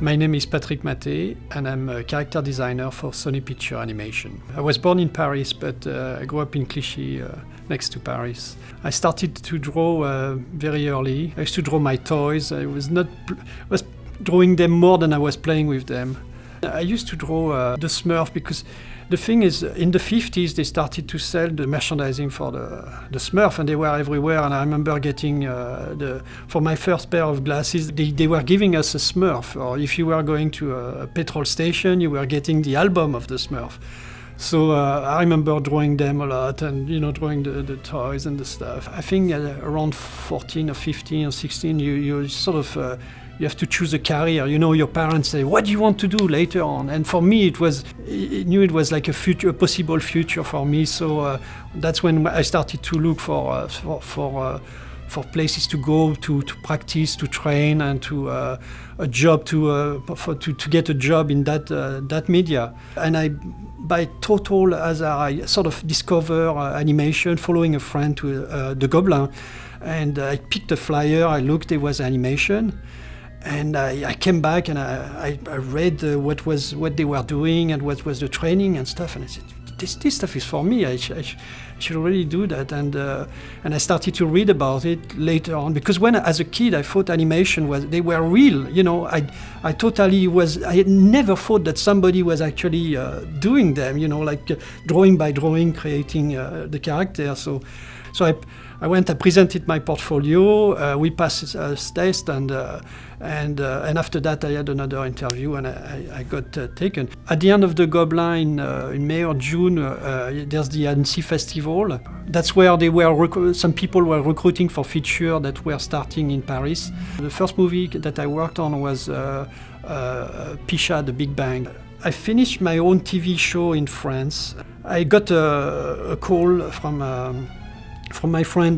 My name is Patrick Maté, and I'm a character designer for Sony Pictures Animation. I was born in Paris, but I grew up in Clichy, next to Paris. I started to draw very early. I used to draw my toys. I was drawing them more than I was playing with them. I used to draw the Smurf because the thing is, in the 50s, they started to sell the merchandising for the Smurf, and they were everywhere. And I remember getting, for my first pair of glasses, they were giving us a Smurf. Or if you were going to a petrol station, you were getting the album of the Smurf. So I remember drawing them a lot, and drawing the toys and the stuff. I think around 14 or 15 or 16, you sort of you have to choose a career. Your parents say, "What do you want to do later on?" And for me, it was like a possible future for me. So that's when I started to look for places to go to practice, to train, and to a job to get a job in that media. And by total hazard, I sort of discover animation, following a friend to the Gobelin, and I picked a flyer. I looked, there was animation. And I came back and I read what they were doing and what was the training and stuff, and I said, this stuff is for me. I should really do that. And I started to read about it later on, because as a kid I thought animation they were real. I had never thought that somebody was actually doing them. Like drawing by drawing, creating the character. So I went, I presented my portfolio, we passed a test, and after that I had another interview, and I got taken. At the end of the Gobelin in May or June, there's the Annecy Festival. That's where some people were recruiting for features that were starting in Paris. The first movie that I worked on was Pisha, The Big Bang. I finished my own TV show in France. I got a call from my friend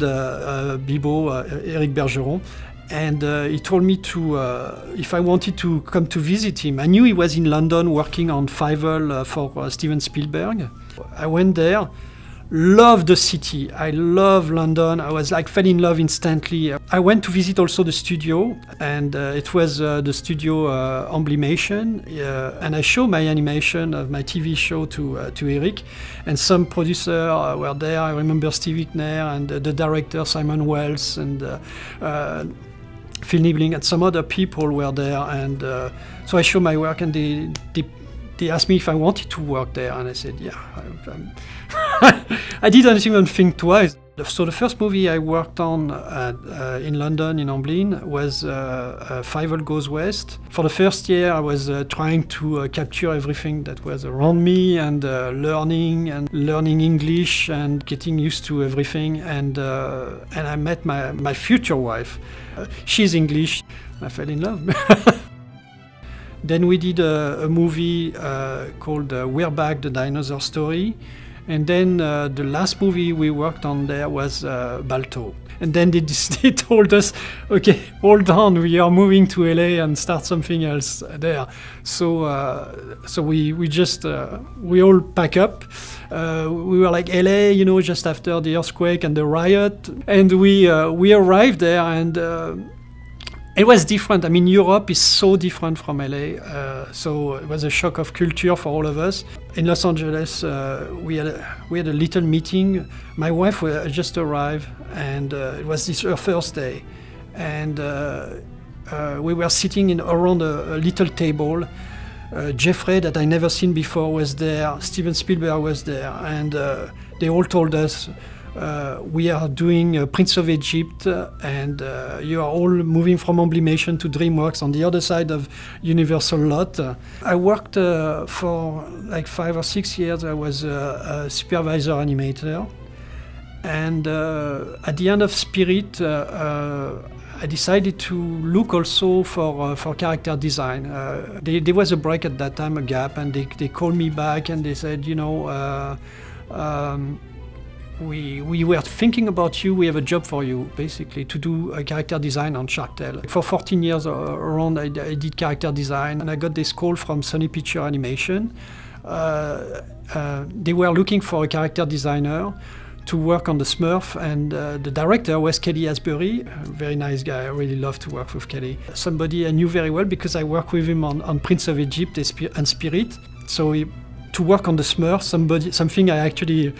Bibo, Eric Bergeron, and he told me if I wanted to come to visit him. I knew he was in London working on Fievel for Steven Spielberg. I went there, loved the city. I love London. I was fell in love instantly. I went to visit also the studio, and it was the studio Emblemation, and I showed my animation of my TV show to Eric, and some producers were there. I remember Steve Wittner and the director Simon Wells and Phil Niebling, and some other people were there, and so I showed my work, and they asked me if I wanted to work there, and I said, yeah. I didn't even think twice. So the first movie I worked on in London, in Amblin, was Fievel Goes West. For the first year, I was trying to capture everything that was around me, and learning English and getting used to everything. And I met my future wife. She's English. I fell in love. Then we did a movie called We're Back, The Dinosaur Story. And then the last movie we worked on there was Balto. And then they told us, okay, hold on, we are moving to LA and start something else there. So we all pack up. We were like LA, just after the earthquake and the riot. And we arrived there, and it was different. I mean, Europe is so different from LA, so it was a shock of culture for all of us. In Los Angeles, we had a little meeting. My wife just arrived, and it was her first day, and we were sitting around a little table. Jeffrey, that I never seen before, was there. Steven Spielberg was there, and they all told us, we are doing Prince of Egypt, and you are all moving from Emblemation to DreamWorks on the other side of Universal Lot. I worked for like 5 or 6 years. I was a supervisor animator, and at the end of Spirit, I decided to look also for character design. There was a break at that time, a gap, and they called me back and they said, we were thinking about you, we have a job for you, basically, to do a character design on Shark Tale. For 14 years around, I did character design, and I got this call from Sony Pictures Animation. They were looking for a character designer to work on the Smurf, and the director was Kelly Asbury, a very nice guy. I really love to work with Kelly. Somebody I knew very well because I worked with him on Prince of Egypt and Spirit. So to work on the Smurf, something I actually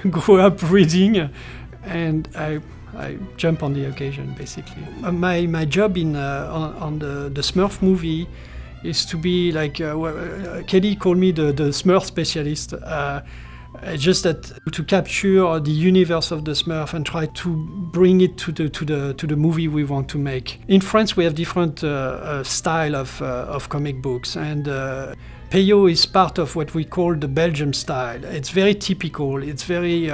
grew up reading, and I jump on the occasion basically. My job on the Smurf movie is to be like Kelly called me the Smurf specialist. Just that to capture the universe of the Smurf and try to bring it to the movie we want to make. In France, we have different style of comic books, and Peyo is part of what we call the Belgium style. It's very typical. It's very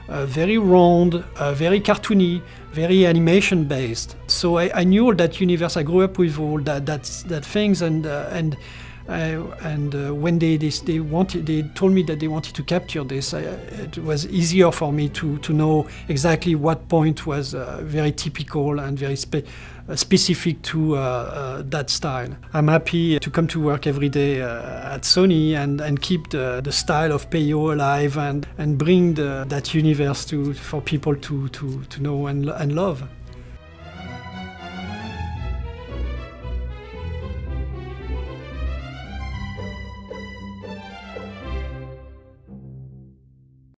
very round, very cartoony, very animation based. So I knew all that universe. I grew up with all that things, and when they told me that they wanted to capture this, it was easier for me to know exactly what point was very typical and very specific to that style. I'm happy to come to work every day at Sony and keep the style of Peyo alive and bring that universe for people to know and love.